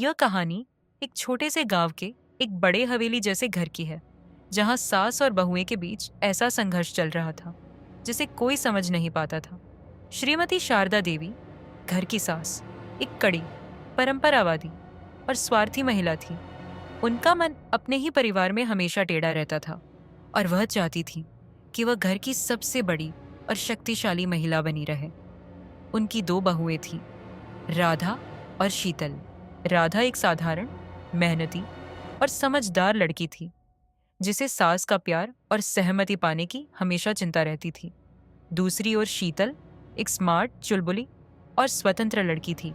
यह कहानी एक छोटे से गांव के एक बड़े हवेली जैसे घर की है, जहां सास और बहुएं के बीच ऐसा संघर्ष चल रहा था जिसे कोई समझ नहीं पाता था। श्रीमती शारदा देवी, घर की सास, एक कड़ी, परंपरावादी और स्वार्थी महिला थी। उनका मन अपने ही परिवार में हमेशा टेढ़ा रहता था और वह चाहती थी कि वह घर की सबसे बड़ी और शक्तिशाली महिला बनी रहे। उनकी दो बहुएं थीं, राधा और शीतल। राधा एक साधारण, मेहनती और समझदार लड़की थी, जिसे सास का प्यार और सहमति पाने की हमेशा चिंता रहती थी। दूसरी ओर शीतल एक स्मार्ट, चुलबुली और स्वतंत्र लड़की थी,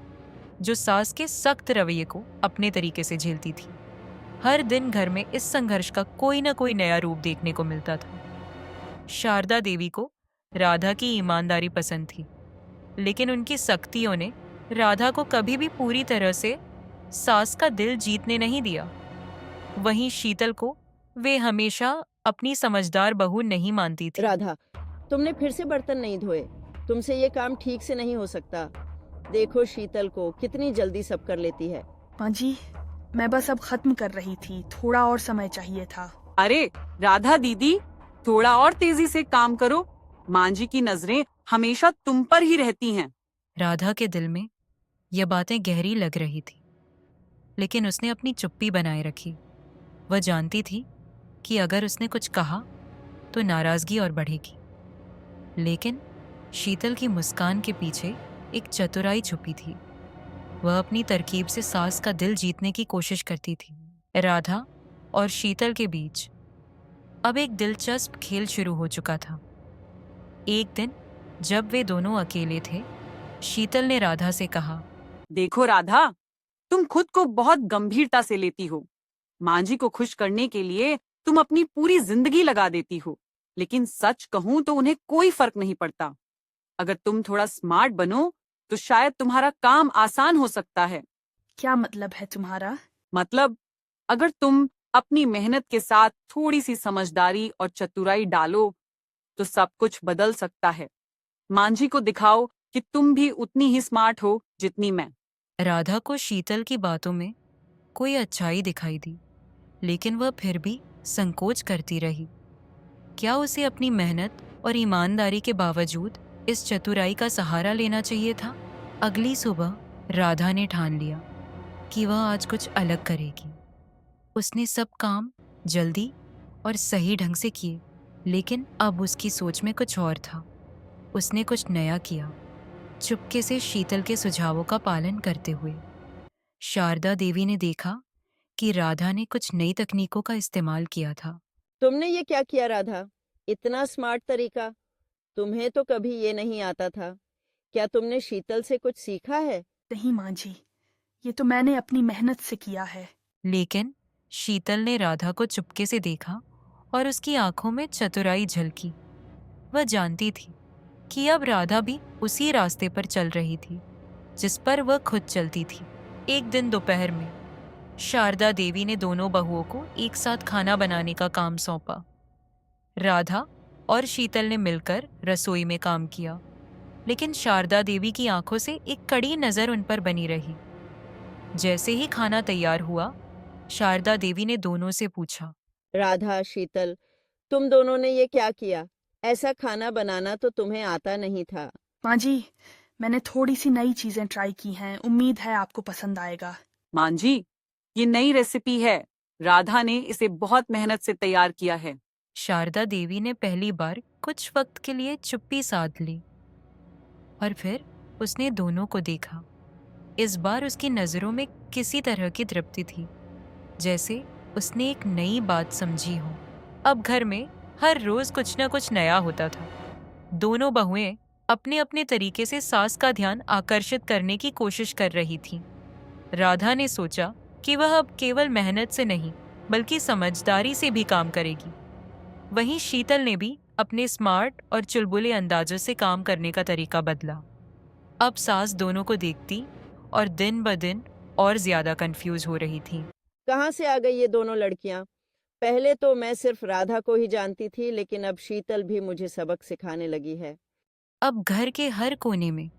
जो सास के सख्त रवैये को अपने तरीके से झेलती थी। हर दिन घर में इस संघर्ष का कोई न कोई नया रूप देखने को मिलता था। शारदा देवी को राधा की ईमानदारी पसंद थी, लेकिन उनकी सख्तियों ने राधा को कभी भी पूरी तरह से सास का दिल जीतने नहीं दिया। वहीं शीतल को वे हमेशा अपनी समझदार बहू नहीं मानती थी। राधा, तुमने फिर से बर्तन नहीं धोए। तुमसे ये काम ठीक से नहीं हो सकता। देखो शीतल को, कितनी जल्दी सब कर लेती है। माँ जी, मैं बस अब खत्म कर रही थी, थोड़ा और समय चाहिए था। अरे राधा दीदी, थोड़ा और तेजी से काम करो। माँ जी की नजरें हमेशा तुम पर ही रहती हैं। राधा के दिल में यह बातें गहरी लग रही थी, लेकिन उसने अपनी चुप्पी बनाए रखी। वह जानती थी कि अगर उसने कुछ कहा तो नाराजगी और बढ़ेगी। लेकिन शीतल की मुस्कान के पीछे एक चतुराई छुपी थी। वह अपनी तरकीब से सास का दिल जीतने की कोशिश करती थी। राधा और शीतल के बीच अब एक दिलचस्प खेल शुरू हो चुका था। एक दिन जब वे दोनों अकेले थे, शीतल ने राधा से कहा, देखो राधा, तुम खुद को बहुत गंभीरता से लेती हो। माँ जी को खुश करने के लिए तुम अपनी पूरी जिंदगी लगा देती हो, लेकिन सच कहूँ तो उन्हें कोई फर्क नहीं पड़ता। अगर तुम थोड़ा स्मार्ट बनो तो शायद तुम्हारा काम आसान हो सकता है। क्या मतलब है तुम्हारा? मतलब, अगर तुम अपनी मेहनत के साथ थोड़ी सी समझदारी और चतुराई डालो तो सब कुछ बदल सकता है। माँ जी को दिखाओ कि तुम भी उतनी ही स्मार्ट हो जितनी मैं। राधा को शीतल की बातों में कोई अच्छाई दिखाई दी, लेकिन वह फिर भी संकोच करती रही। क्या उसे अपनी मेहनत और ईमानदारी के बावजूद इस चतुराई का सहारा लेना चाहिए था? अगली सुबह राधा ने ठान लिया कि वह आज कुछ अलग करेगी। उसने सब काम जल्दी और सही ढंग से किए, लेकिन अब उसकी सोच में कुछ और था। उसने कुछ नया किया, चुपके से शीतल के सुझावों का पालन करते हुए। शारदा देवी ने देखा कि राधा ने कुछ नई तकनीकों का इस्तेमाल किया था। तुमने ये क्या किया राधा? इतना स्मार्ट तरीका, तुम्हें तो कभी ये नहीं आता था। क्या तुमने शीतल से कुछ सीखा है? नहीं माँ जी, ये तो मैंने अपनी मेहनत से किया है। लेकिन शीतल ने राधा को चुपके से देखा और उसकी आंखों में चतुराई झलकी। वह जानती थी कि अब राधा भी उसी रास्ते पर चल रही थी जिस पर वह खुद चलती थी। एक दिन दोपहर में शारदा देवी ने दोनों बहुओं को एक साथ खाना बनाने का काम सौंपा। राधा और शीतल ने मिलकर रसोई में काम किया, लेकिन शारदा देवी की आंखों से एक कड़ी नजर उन पर बनी रही। जैसे ही खाना तैयार हुआ, शारदा देवी ने दोनों से पूछा, राधा, शीतल, तुम दोनों ने ये क्या किया? ऐसा खाना बनाना तो तुम्हें आता नहीं था। माँ जी, मैंने थोड़ी सी नई चीजें ट्राई की हैं, उम्मीद है आपको पसंद आएगा। माँ जी, ये नई रेसिपी है। राधा ने इसे बहुत मेहनत से तैयार किया है। शारदा देवी ने पहली बार कुछ वक्त के लिए चुप्पी साध ली और फिर उसने दोनों को देखा। इस बार उसकी नजरों में किसी तरह की तृप्ति थी, जैसे उसने एक नई बात समझी हो। अब घर में हर रोज कुछ न कुछ नया होता था। दोनों बहुएं अपने अपने तरीके से सास का ध्यान आकर्षित करने की कोशिश कर रही थीं। राधा ने सोचा कि वह अब केवल मेहनत से नहीं, बल्कि समझदारी से भी काम करेगी। वहीं शीतल ने भी अपने स्मार्ट और चुलबुले अंदाजों से काम करने का तरीका बदला। अब सास दोनों को देखती और दिन ब दिन और ज्यादा कंफ्यूज हो रही थी। कहाँ से आ गई ये दोनों लड़कियां? पहले तो मैं सिर्फ राधा को ही जानती थी, लेकिन अब शीतल भी मुझे सबक सिखाने लगी है। अब घर के हर कोने में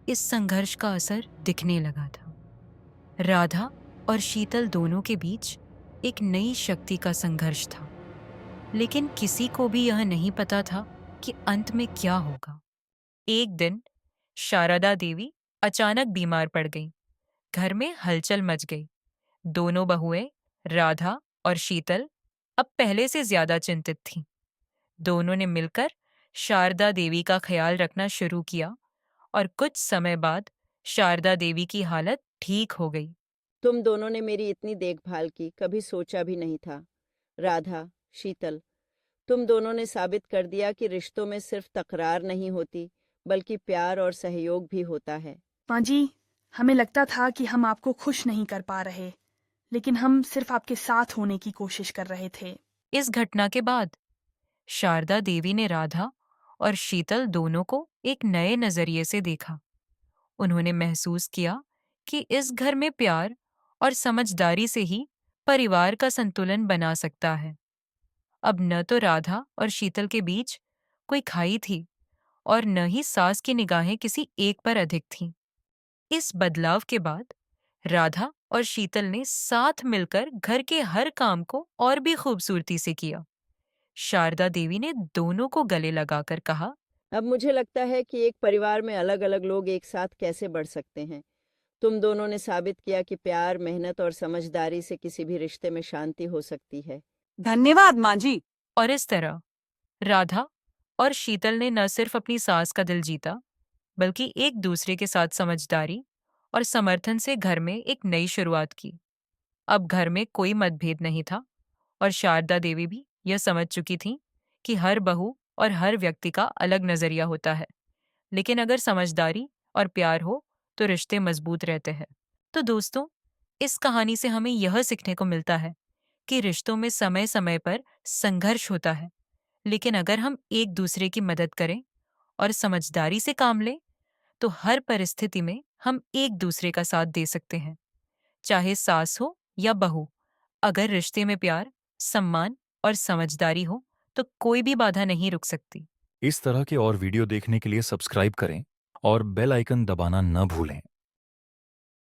इस संघर्ष का असर दिखने लगा था। राधा और शीतल दोनों के बीच एक नई शक्ति का संघर्ष था। लेकिन किसी को भी यह नहीं पता था कि अंत में क्या होगा। एक दिन शारदा देवी अचानक बीमार पड़ गई। घर में हलचल मच गई। दोनों बहुएं राधा और शीतल अब पहले से ज्यादा चिंतित थीं। दोनों ने मिलकर शारदा देवी का ख्याल रखना शुरू किया और कुछ समय बाद शारदा देवी की हालत ठीक हो गई। तुम दोनों ने मेरी इतनी देखभाल की, कभी सोचा भी नहीं था। राधा, शीतल, तुम दोनों ने साबित कर दिया कि रिश्तों में सिर्फ तकरार नहीं होती, बल्कि प्यार और सहयोग भी होता है। माँ जी, हमें लगता था कि हम आपको खुश नहीं कर पा रहे, लेकिन हम सिर्फ आपके साथ होने की कोशिश कर रहे थे। इस घटना के बाद शारदा देवी ने राधा और शीतल दोनों को एक नए नजरिए से देखा। उन्होंने महसूस किया कि इस घर में प्यार और समझदारी से ही परिवार का संतुलन बना सकता है। अब न तो राधा और शीतल के बीच कोई खाई थी और न ही सास की निगाहें किसी एक पर अधिक थीं। इस बदलाव के बाद राधा और शीतल ने साथ मिलकर घर के हर काम को और भी खूबसूरती से किया। शारदा देवी ने दोनों को गले लगाकर कहा, अब मुझे लगता है कि एक परिवार में अलग-अलग लोग एक साथ कैसे बढ़ सकते हैं। तुम दोनों ने साबित किया कि प्यार, मेहनत और समझदारी से किसी भी रिश्ते में शांति हो सकती है। धन्यवाद माँ जी। और इस तरह राधा और शीतल ने न सिर्फ अपनी सास का दिल जीता, बल्कि एक दूसरे के साथ समझदारी और समर्थन से घर में एक नई शुरुआत की। अब घर में कोई मतभेद नहीं था और शारदा देवी भी यह समझ चुकी थीं कि हर बहू और हर व्यक्ति का अलग नजरिया होता है, लेकिन अगर समझदारी और प्यार हो तो रिश्ते मजबूत रहते हैं। तो दोस्तों, इस कहानी से हमें यह सीखने को मिलता है कि रिश्तों में समय समय पर संघर्ष होता है, लेकिन अगर हम एक दूसरे की मदद करें और समझदारी से काम लें तो हर परिस्थिति में हम एक दूसरे का साथ दे सकते हैं। चाहे सास हो या बहू, अगर रिश्ते में प्यार, सम्मान और समझदारी हो तो कोई भी बाधा नहीं रुक सकती। इस तरह के और वीडियो देखने के लिए सब्सक्राइब करें और बेल आइकन दबाना न भूलें।